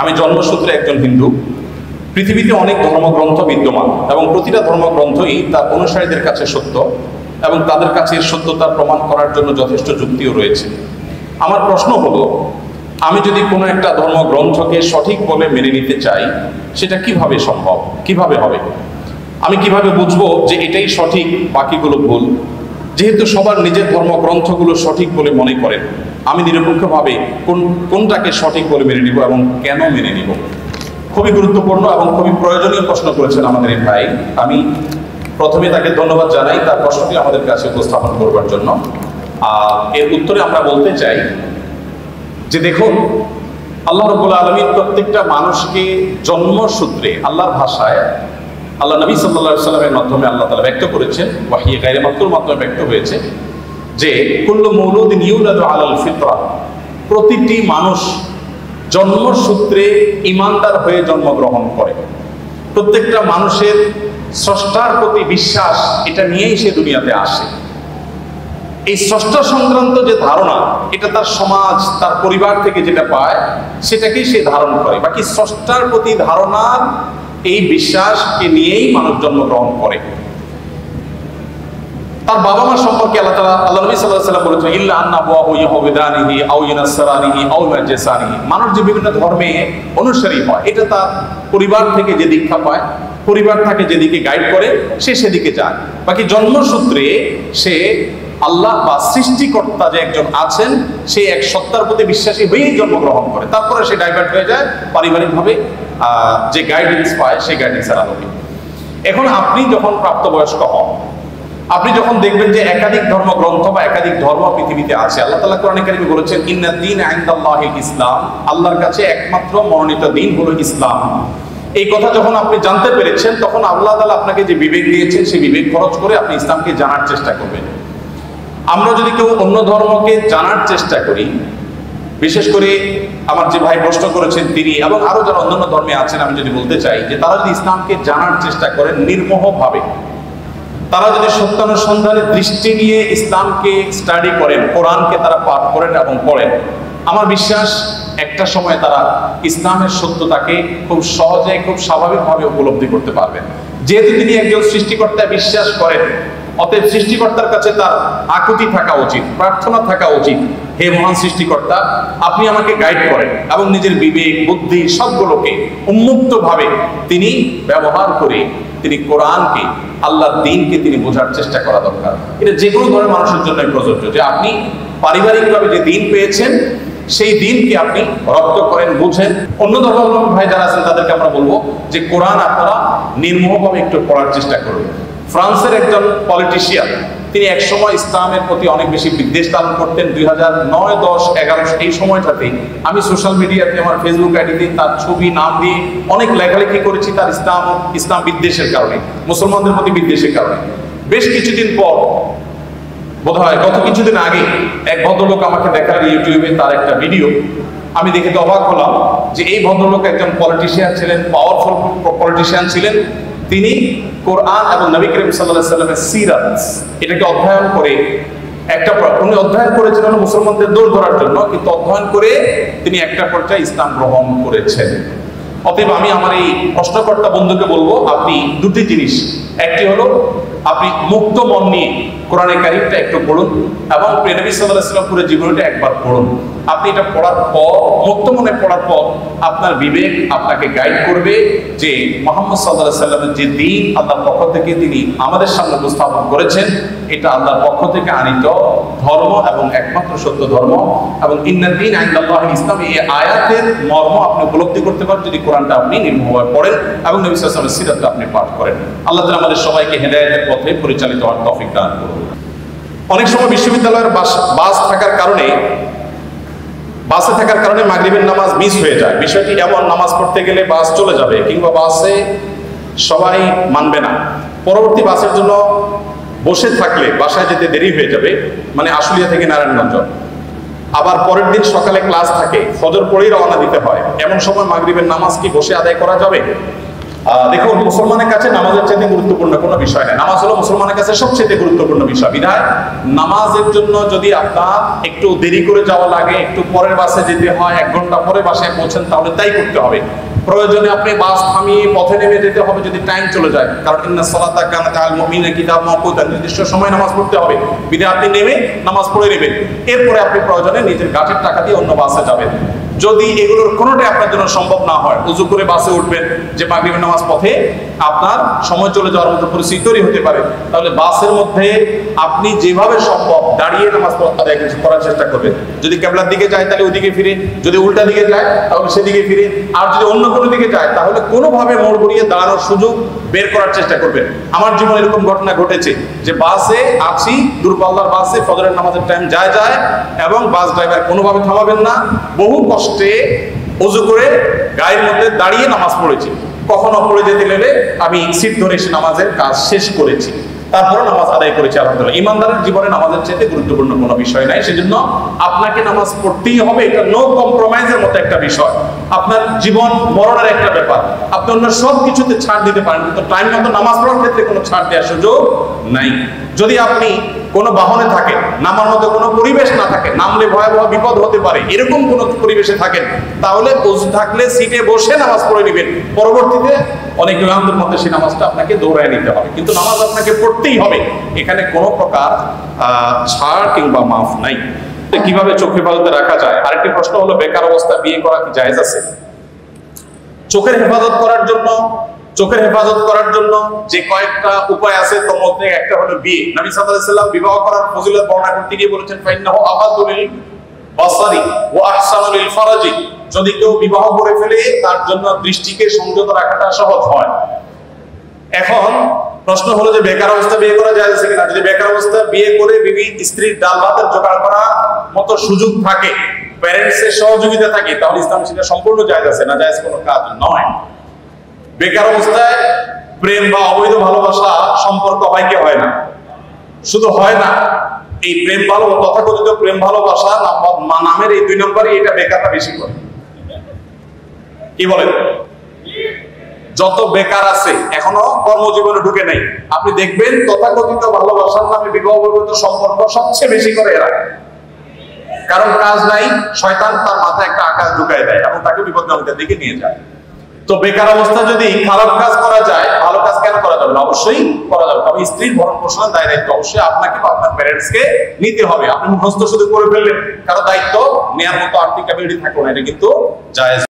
আমি জন্মসূত্রে একজন হিন্দু। পৃথিবীতে অনেক ধর্মগ্রন্থ বিদ্যমান এবং প্রতিটা ধর্মগ্রন্থই তার অনুসারীদের কাছে সত্য এবং তাদের কাছে এর সত্যতা প্রমাণ করার জন্য যথেষ্ট যুক্তিও রয়েছে। আমার প্রশ্ন হলো, আমি যদি কোনো একটা ধর্মগ্রন্থকে সঠিক বলে মেনে নিতে চাই, সেটা কিভাবে সম্ভব, কিভাবে হবে? আমি কিভাবে বুঝবো যে এটাই সঠিক, বাকিগুলো ভুল? যেহেতু সবার নিজের ধর্মগ্রন্থগুলো সঠিক বলে মনে করেন, আমি নিরপেক্ষভাবে কোনটাকে সঠিক বলে মেনে নিব এবং কেন মেনে নিব? খুবই গুরুত্বপূর্ণ এবং খুবই প্রয়োজনীয় প্রশ্ন করেছেন আমাদের এই ভাই। আমি প্রথমে তাকে ধন্যবাদ জানাই তার প্রশ্নটি আমাদের কাছে উপস্থাপন করবার জন্য। এর উত্তরে আমরা বলতে চাই যে দেখুন, আল্লাহ রাব্বুল আলামিন প্রত্যেকটা মানুষকে জন্মসূত্রে আল্লাহর ভাষায় আল্লাহ নবী সাল্লাল্লাহু আলাইহি সাল্লামের মাধ্যমে আল্লাহ তাআলা ব্যক্ত করেছেন, ওয়াহী গায়রে মাকতুর মাধ্যমে ব্যক্ত হয়েছে যে কুল্লু মাউলুদিন ইউলাদু আলাল ফিতরা, প্রতিটি মানুষ জন্মসূত্রে ঈমানদার হয়ে জন্মগ্রহণ করে। প্রত্যেকটা মানুষের স্রষ্টার প্রতি বিশ্বাস, এটা নিয়েই সে দুনিয়াতে আসে। এই স্রষ্টা সংক্রান্ত যে ধারণা, এটা তার সমাজ, তার পরিবার থেকে যেটা পায় সেটাকেই সে ধারণ করে। বাকি স্রষ্টার প্রতি ধারণার এই বিশ্বাসকে নিয়েই মানুষ জন্মগ্রহণ করে। তার বাবা মা সম্পর্কে আল্লাহ নবী সাল্লাল্লাহু আলাইহি ওয়াসাল্লাম বলেছেন, ইল্লা আন্না আবওয়াহু ইয়াহুদানিহি আও ইউনাসসারানিহি আও ইউমাজ্জিসানিহি। মানুষ যে বিভিন্ন ধর্মে অনুসারী হয়, এটা তার পরিবার থেকে যে দীক্ষা পায়, পরিবার তাকে যেদিকে গাইড করে সে সেদিকে যায়। বাকি জন্মসূত্রে সে আল্লাহ বা সৃষ্টিকর্তা যে একজন আছেন, সে এক সত্তার প্রতি বিশ্বাসী হয়েই জন্মগ্রহণ করে। তারপরে সে ডাইভার্ট হয়ে যায় পারিবারিকভাবে যে গাইডেন্স পায় সেই গাইডেন্সের আলোকে। এখন আপনি যখন প্রাপ্তবয়স্ক হন, আপনি যখন দেখবেন যে একাধিক ধর্মগ্রন্থ বা একাধিক ধর্ম পৃথিবীতে আছে। আল্লাহ তাআলা কোরআনে কারিমে বলেছেন, ইন্নাদ দীন ইনদাল্লাহিল ইসলাম, আল্লাহর কাছে একমাত্র মনোনীত দিন হলো ইসলাম। এই কথা যখন আপনি জানতে পেরেছেন, তখন আল্লাহ তাআলা আপনাকে যে বিবেক দিয়েছেন, সেই বিবেক খরচ করে আপনি ইসলামকে জানার চেষ্টা করবেন। আমরা যদি কেউ অন্য ধর্মকে জানার চেষ্টা করি, বিশেষ করে আমার যে ভাই প্রশ্ন করেছেন তিনি এবং আরো যারা অন্যান্য ধর্মে আছেন, আমি যদি বলতে চাই যে তারা যদি ইসলামকে জানার চেষ্টা করেন নির্মোহভাবে, তারা যদি সত্যানুসন্ধানের দৃষ্টি নিয়ে ইসলামকে স্টাডি করেন, কোরআনকে তারা পাঠ করেন এবং পড়েন, আমার বিশ্বাস একটা সময় তারা ইসলামের সত্যতাকে খুব সহজে, খুব স্বাভাবিকভাবে উপলব্ধি করতে পারবেন। যেহেতু তিনি একজন সৃষ্টিকর্তায় বিশ্বাস করেন, অতএব সৃষ্টিকর্তার কাছে তার আকুতি থাকা উচিত, প্রার্থনা থাকা উচিত, হে মহান সৃষ্টিকর্তা, আপনি আমাকে গাইড করেন এবং নিজের বিবেক, বুদ্ধি সবগুলোকে উন্মুক্তভাবে তিনি ব্যবহার করে তিনি কোরআনকে, আল্লাহর দ্বীনকে তিনি বোঝার চেষ্টা করা দরকার। এটা যে কোনো ধরনের মানুষের জন্য প্রযোজ্য যে আপনি পারিবারিকভাবে যে দ্বীন পেয়েছেন, সেই দ্বীনকে আপনি রপ্ত করেন, বুঝেন। অন্য ধর্মাবলম্বী ভাই যারা আছেন তাদেরকে আমরা বলবো যে কোরআন আপনারা নির্মোহভাবে একটু পড়ার চেষ্টা করুন। ফ্রান্সের একজন পলিটিশিয়ান, তিনি একসময় ইসলামের প্রতি অনেক বেশি বিদ্বেষ ধারণ করতেন। 2009, 10, 11 এই সময়টাতে আমি সোশ্যাল মিডিয়াতে আমার ফেসবুক আইডিতে তার ছবি, নাম দিয়ে অনেক লেখালেখি করেছি তার ইসলাম বিদ্বেষের কারণে, মুসলমানদের প্রতি বিদ্বেষের কারণে। বেশ কিছুদিন পর, বোধহয় গত কিছুদিন আগে, এক ভদ্রলোক আমাকে দেখালেন ইউটিউবে তার একটা ভিডিও। আমি দেখে তো অবাক হলাম যে এই ভদ্রলোক একজন পলিটিশিয়ান ছিলেন, পাওয়ারফুল পলিটিশিয়ান ছিলেন। তিনি কোরআন এবং নবী করিম সাল্লাল্লাহু আলাইহি সাল্লামের সিরাত, এটাকে অধ্যয়ন করে উনি অধ্যয়ন করেছিলেন মুসলমানদের দৌড় ধরার জন্য, কিন্তু অধ্যয়ন করে তিনি একটা পর্যায়ে ইসলাম গ্রহণ করেছেন। অতএব আমি আমার এই প্রশ্নকর্তা বন্ধুকে বলবো, আপনি দুটি জিনিস, একটি হলো আপনি মুক্ত মন নিয়ে কোরআনে কারিমটা একটু পড়ুন এবং নবী সাল্লাল্লাহু আলাইহি ওয়াসাল্লাম পুরো জীবনটা একবার পড়ুন। আপনি এটা পড়ার পর, মুক্ত মনে পড়ার পর, আপনার বিবেক আপনাকে গাইড করবে যে মুহাম্মদ সাল্লাল্লাহু আলাইহি ওয়াসাল্লামের যে দ্বীন আল্লাহর পক্ষ থেকে তিনি আমাদের সামনে উপস্থাপন করেছেন, এটা আল্লাহর পক্ষ থেকে আনিত ধর্ম এবং একমাত্র সত্য ধর্ম। এবং ইন্নাদ দীন ইনদাল্লাহিল ইসলাম, এই আয়াতের মর্ম আপনি উপলব্ধি করতে পারেন যদি কোরআনটা আপনি নির্মমভাবে পড়েন এবং নবী সাল্লাল্লাহু আলাইহি ওয়াসাল্লামের সিরাতটা আপনি পাঠ করেন। আল্লাহ তাআলা আমাদের সবাইকে হেদায়েতের পথে পরিচালিত হওয়ার তৌফিক দান করুন। অনেক সময় বিশ্ববিদ্যালয়ের বাসে থাকার কারণে মাগরিবের নামাজ মিস হয়ে যায়। বিষয়টি এমন, নামাজ পড়তে গেলে বাস চলে যাবে কিংবা বাসে সবাই মানবে না, পরবর্তী বাসের জন্য বসে থাকলে বাসায় যেতে দেরি হয়ে যাবে, মানে আশুলিয়া থেকে নারায়ণগঞ্জ। আবার পরের দিন সকালে ক্লাস থাকে, ফজর পড়েই রওনা দিতে হয়। এমন সময় মাগরিবের নামাজ কি বসে আদায় করা যাবে? দেখুন, মুসলমানের কাছে নামাজের চাইতে গুরুত্বপূর্ণ কোনো বিষয় না। নামাজ হলো মুসলমানের কাছে সবচেয়ে গুরুত্বপূর্ণ বিষয়। বিধায় নামাজের জন্য যদি আপনার একটু দেরি করে যাওয়া লাগে, একটু পরের বাসে যেতে হয়, 1 ঘন্টা পরে বাসায় পৌঁছেন, তাহলে তাই করতে হবে। প্রয়োজনে আপনি বাস থামিয়ে পথে নেমে যেতে হবে যদি টাইম চলে যায়, কারণ ইন্নাস সালাতা কানাত আলাল মুমিনিনা কিতাব মাওকুতা, নির্দিষ্ট সময় নামাজ পড়তে হবে। বিধায় আপনি নেমে নামাজ পড়ে নেবেন, এরপরে আপনি প্রয়োজনে নিজের গাছের টাকা দিয়ে অন্য বাসে যাবেন। যদি এগুলোর কোনোটাই আপনার জন্য সম্ভব না হয়, উজু করে বাসে উঠবেন, যে মাগরিবের নামাজ পথে আপনার সময় চলে যাওয়ার মতো পরিস্থিতি তৈরি হতে পারে, তাহলে বাসের মধ্যে আপনি যেভাবে সম্ভব দাঁড়িয়ে নামাজ আদায় করার চেষ্টা করবেন। যদি কেবলার দিকে যায় তাহলে ওইদিকে ফিরে, যদি উল্টা দিকে যায় তাহলে সেদিকে ফিরে, আর যদি অন্য কোনো দিকে যায় তাহলে কোনোভাবে মোড় ঘুরিয়ে দাঁড়ানোর সুযোগ বের করার চেষ্টা করবেন। আমার জীবনে এরকম ঘটনা ঘটেছে যে বাসে আছি, দূরপাল্লার বাসে, ফজরের নামাজের টাইম যায় এবং বাস ড্রাইভার কোনোভাবে থামাবেন না, বহু কষ্টে ওযু করে গায়ের মধ্যে দাঁড়িয়ে নামাজ পড়েছি। কখনো পড়ে যেতে গেলে আমি সিট ধরে এসে নামাজের কাজ শেষ করেছি, তারপরে নামাজ আদায় করেছি আলহামদুলিল্লাহ। ইমানদারের জীবনে নামাজের চাইতে গুরুত্বপূর্ণ কোনো বিষয় নাই, সেজন্য আপনাকে নামাজ পড়তেই হবে। এটা নো কম্প্রোমাইজের মতো একটা বিষয়, আপনার জীবন মরণের একটা ব্যাপার। আপনি অন্য সব কিছুতে ছাড় দিতে পারেন, কিন্তু টাইম মতো নামাজ পড়ার ক্ষেত্রে কোনো ছাড় দেওয়ার সুযোগ নাই। যদি আপনি কোনো বাহনে থাকেন, নামার মতো কোনো পরিবেশ না থাকে, নামলে ভয়াবহ বিপদ হতে পারে, এরকম কোনো পরিবেশে থাকেন, তাহলে ওযু থাকলে সিটে বসে নামাজ পড়ে নেবেন। পরবর্তীতে অনেক ইমামদের মধ্যে সেই নামাজটা আপনাকে দৌড়ায় নিতে হবে, কিন্তু নামাজ আপনাকে পড়তেই হবে। এখানে কোনো প্রকার ছাড় কিংবা মাফ নাই। কিভাবে চোখ হেফাজতে রাখা যায়? আরেকটি প্রশ্ন হলো, বেকার অবস্থা বিয়ে করা কি জায়েজ আছে? চোখের হেফাজত করার জন্য যে কয়েকটা উপায় আছে, তার মধ্যে একটা হলো বিয়ে। নবী সাল্লাল্লাহু আলাইহি ওয়াসাল্লাম বিবাহ করার ফজিলত বর্ণনা করতে গিয়ে বলেছেন, ফাইন্নাহু আগাদু লিল বাসারি ওয়া আহসানু লিল ফারাজি। যদি কেউ বিবাহ করে ফেলে তার জন্য দৃষ্টিকে সংযত রাখাটা সহজ হয়। এখন প্রশ্ন হলো যে বেকার অবস্থা বিয়ে করা যায় কিনা? যদি বেকার অবস্থা বিয়ে করে বিবি স্ত্রীর ডাল ভাতের জোগাড় করা মতো সুযোগ থাকে, প্যারেন্টসের সহযোগিতা থাকে, তাহলে ইসলাম সেটা সম্পূর্ণ জায়েজ আছে, না জায়েজ কোনো কাজ নয়। বেকার অবস্থায় প্রেম বা অবৈধ ভালোবাসা সম্পর্ক হয় কি হয় না? শুধু হয় না, এই প্রেম ভালো তথাকথিত প্রেম ভালোবাসা নামের এই 2 নম্বরই এটা বেকাররা বেশি করে। কি বলেন? যত বেকার আছে এখনো কর্মজীবনে ঢুকে নাই, আপনি দেখবেন তথাকথিত ভালোবাসার নামে বিবাহ বহির্ভূত সম্পর্ক সবচেয়ে বেশি করে এরা। কারণ কাজ নাই, শয়তান তার মাথায় একটা আকাশ ঢুকায় দেয় এবং তাকে বিপদগামিতার দিকে নিয়ে যায়। তো বেকার অবস্থা যদি খারাপ কাজ করা যায়, ভালো কাজ কেন করা যাবে না? অবশ্যই করা যাবে, তবে স্ত্রীর ভরণ পোষণের দায়িত্ব অবশ্যই আপনাকে বা আপনার প্যারেন্টসকে নিতে হবে। আপনি মুখস্থ শুধু করে ফেললেন, কারো দায়িত্ব নেওয়ার মতো আর্থিক ক্যাপাবিলিটি থাকবে না, এটা কিন্তু জায়েজ।